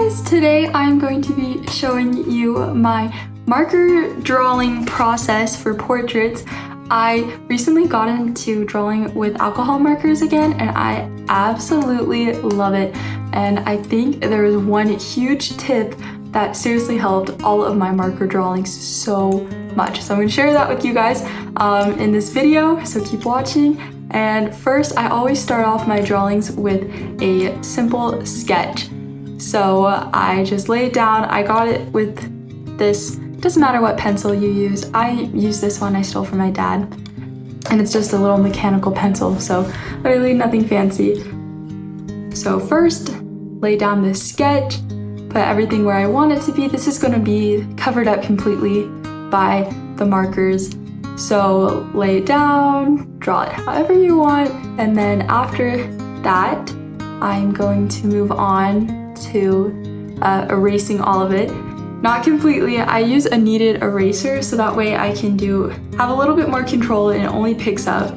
guys, today I'm going to be showing you my marker drawing process for portraits. I recently got into drawing with alcohol markers again and I absolutely love it. And I think there is one huge tip that seriously helped all of my marker drawings so much. So I'm going to share that with you guys in this video, so keep watching. And first, I always start off my drawings with a simple sketch. So I just lay it down. I got it with this, doesn't matter what pencil you use. I use this one I stole from my dad. And it's just a little mechanical pencil, so literally nothing fancy. So first, lay down this sketch, put everything where I want it to be. This is going to be covered up completely by the markers. So lay it down, draw it however you want, and then after that, I'm going to move on to erasing all of it. Not completely, I use a kneaded eraser so that way I can have a little bit more control and it only picks up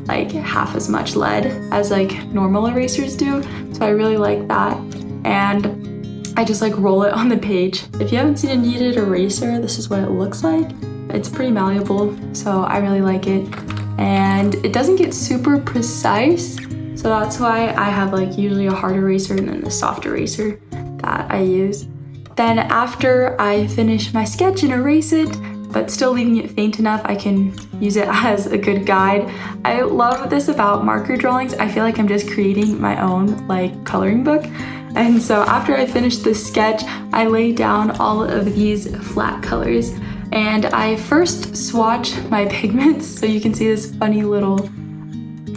like half as much lead as like normal erasers do. So I really like that. And I just like roll it on the page. If you haven't seen a kneaded eraser, this is what it looks like. It's pretty malleable, so I really like it. And it doesn't get super precise, so that's why I have like usually a hard eraser and then the soft eraser that I use. Then after I finish my sketch and erase it, but still leaving it faint enough, I can use it as a good guide. I love this about marker drawings. I feel like I'm just creating my own like coloring book. And so after I finish the sketch, I lay down all of these flat colors. And I first swatch my pigments, so you can see this funny little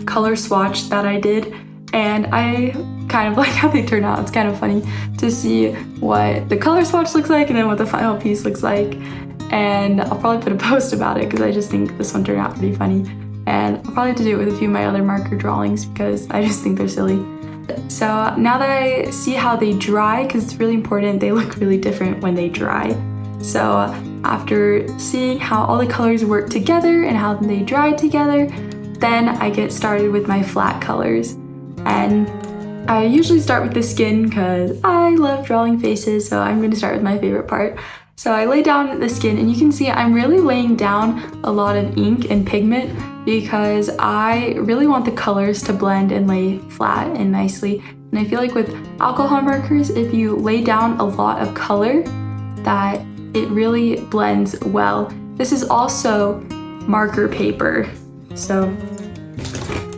color swatch that I did. And I kind of like how they turn out. It's kind of funny to see what the color swatch looks like and then what the final piece looks like. And I'll probably put a post about it because I just think this one turned out pretty funny. And I'll probably have to do it with a few of my other marker drawings because I just think they're silly. So now that I see how they dry, because it's really important, they look really different when they dry. So after seeing how all the colors work together and how they dry together, then I get started with my flat colors. And I usually start with the skin because I love drawing faces, so I'm going to start with my favorite part. So I lay down the skin and you can see I'm really laying down a lot of ink and pigment because I really want the colors to blend and lay flat and nicely. And I feel like with alcohol markers, if you lay down a lot of color, that it really blends well. This is also marker paper. So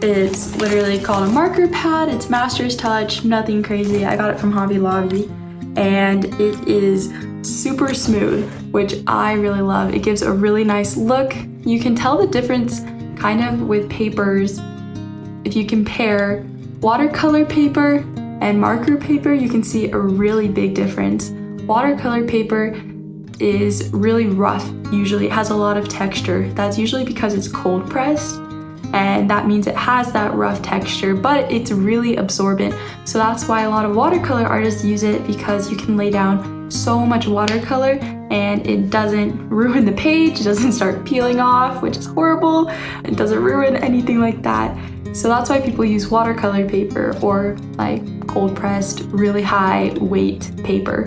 it's literally called a marker pad. It's Master's Touch, nothing crazy. I got it from Hobby Lobby and it is super smooth, which I really love. It gives a really nice look. You can tell the difference kind of with papers. If you compare watercolor paper and marker paper, you can see a really big difference. Watercolor paper is really rough. Usually it has a lot of texture. That's usually because it's cold pressed, and that means it has that rough texture, but it's really absorbent. So that's why a lot of watercolor artists use it, because you can lay down so much watercolor and it doesn't ruin the page, it doesn't start peeling off, which is horrible. It doesn't ruin anything like that. So that's why people use watercolor paper or like cold pressed, really high weight paper.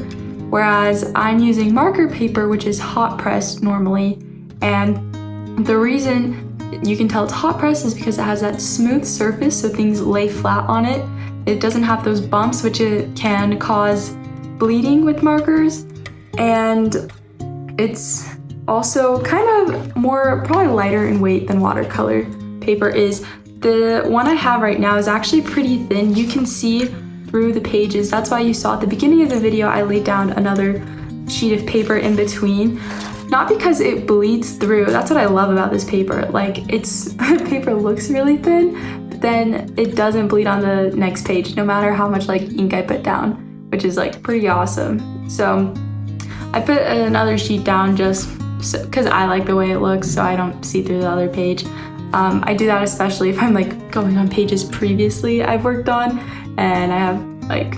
Whereas I'm using marker paper, which is hot pressed normally. And the reason you can tell it's hot pressed is because it has that smooth surface, so things lay flat on it. It doesn't have those bumps, which it can cause bleeding with markers. And it's also kind of more, probably lighter in weight than watercolor paper is. The one I have right now is actually pretty thin. You can see through the pages. That's why you saw at the beginning of the video I laid down another sheet of paper in between. Not because it bleeds through. That's what I love about this paper. Like, the paper looks really thin, but then it doesn't bleed on the next page, no matter how much like ink I put down, which is like pretty awesome. So I put another sheet down just because I like the way it looks, so I don't see through the other page. I do that especially if I'm like going on pages previously I've worked on and I have like,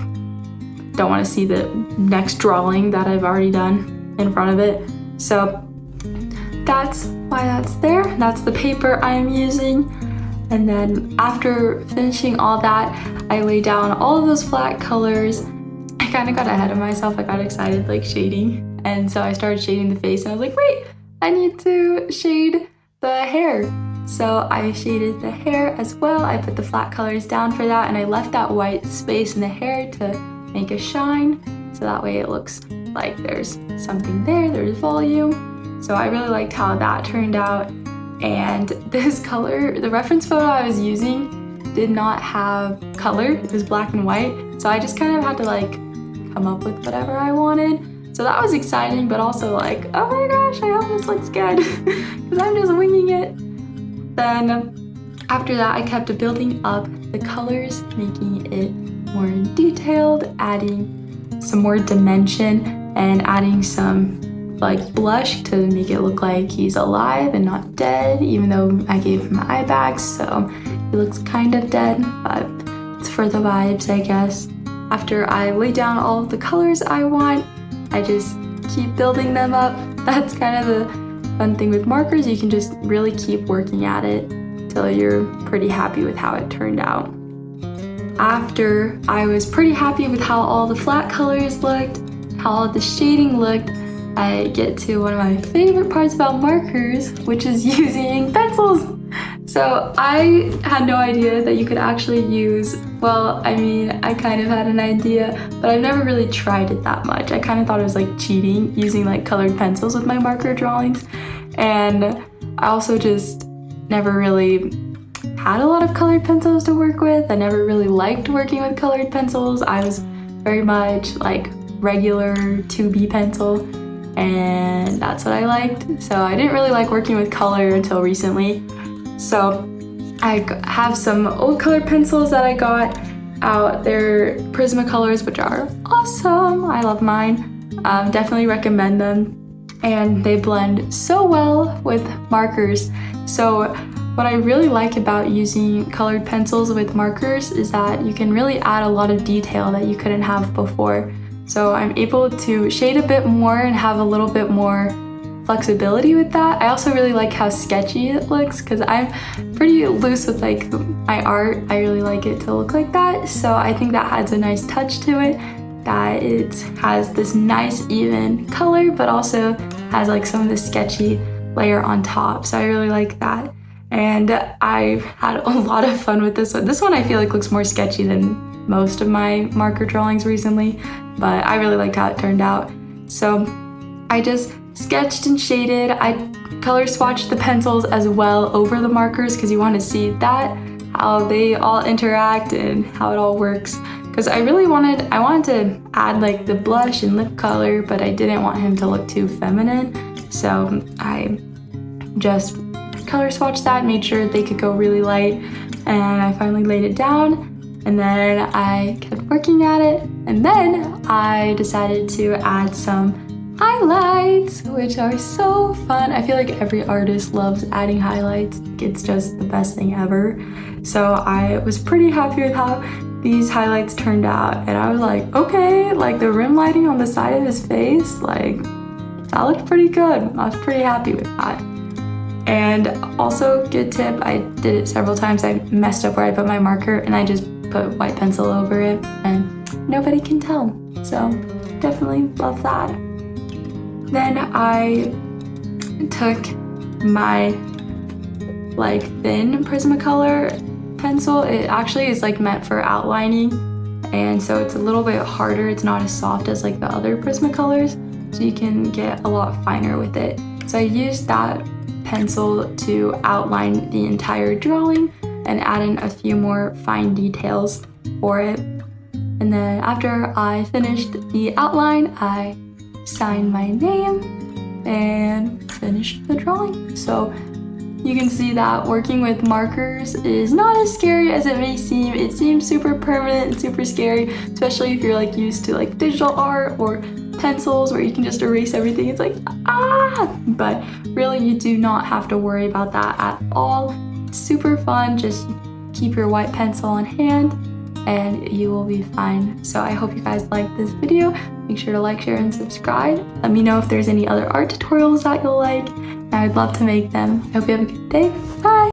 don't want to see the next drawing that I've already done in front of it. So that's why that's there. That's the paper I'm using. And then after finishing all that, I lay down all of those flat colors I kind of got ahead of myself. I got excited like shading, and so I started shading the face and I was like, wait, I need to shade the hair. So I shaded the hair as well. I put the flat colors down for that, and I left that white space in the hair to make a shine, so that way it looks like there's something there, there's volume. So I really liked how that turned out. And this color, the reference photo I was using did not have color, it was black and white, so I just kind of had to like come up with whatever I wanted. So that was exciting, but also like, oh my gosh, I hope this looks good, because I'm just winging it. Then after that, I kept building up the colors, making it more detailed, adding some more dimension, and adding some like blush to make it look like he's alive and not dead, even though I gave him eye bags, so he looks kind of dead, but it's for the vibes, I guess. After I lay down all of the colors I want, I just keep building them up. That's kind of the fun thing with markers. You can just really keep working at it till you're pretty happy with how it turned out. After I was pretty happy with how all the flat colors looked, how all the shading looked, I get to one of my favorite parts about markers, which is using pencils. So I had no idea that you could actually use, well, I mean, I kind of had an idea, but I've never really tried it that much. I kind of thought it was like cheating, using like colored pencils with my marker drawings. And I also just never really had a lot of colored pencils to work with. I never really liked working with colored pencils. I was very much like regular 2B pencil, and that's what I liked. So I didn't really like working with color until recently. So I have some old colored pencils that I got out. They're Prismacolors, which are awesome. I love mine. Definitely recommend them. And they blend so well with markers. So what I really like about using colored pencils with markers is that you can really add a lot of detail that you couldn't have before. So I'm able to shade a bit more and have a little bit more flexibility with that. I also really like how sketchy it looks, because I'm pretty loose with like my art. I really like it to look like that. So I think that adds a nice touch to it, that it has this nice even color, but also has like some of the sketchy layer on top. So I really like that. And I've had a lot of fun with this one. This one I feel like looks more sketchy than most of my marker drawings recently, but I really liked how it turned out. So I just sketched and shaded. I color swatched the pencils as well over the markers, because you want to see that, how they all interact and how it all works. Because I wanted to add like the blush and lip color, but I didn't want him to look too feminine. So I just color swatched that, made sure they could go really light, and I finally laid it down. And then I kept working at it, and then I decided to add some highlights, which are so fun. I feel like every artist loves adding highlights. It's just the best thing ever. So I was pretty happy with how these highlights turned out, and I was like, okay, like the rim lighting on the side of his face, like that looked pretty good. I was pretty happy with that. And also, good tip, I did it several times. I messed up where I put my marker, and I just put white pencil over it, and nobody can tell. So definitely love that. Then I took my like thin Prismacolor pencil. It actually is like meant for outlining, and so it's a little bit harder. It's not as soft as like the other Prismacolors, so you can get a lot finer with it. So I used that pencil to outline the entire drawing and add in a few more fine details for it. And then after I finished the outline, I signed my name and finished the drawing. So you can see that working with markers is not as scary as it may seem. It seems super permanent and super scary, especially if you're like used to like digital art or pencils where you can just erase everything. It's like, ah! But really you do not have to worry about that at all. It's super fun. Just keep your white pencil on hand and you will be fine. So I hope you guys liked this video. Make sure to like, share, and subscribe. Let me know if there's any other art tutorials that you'll like. I would love to make them. I hope you have a good day. Bye!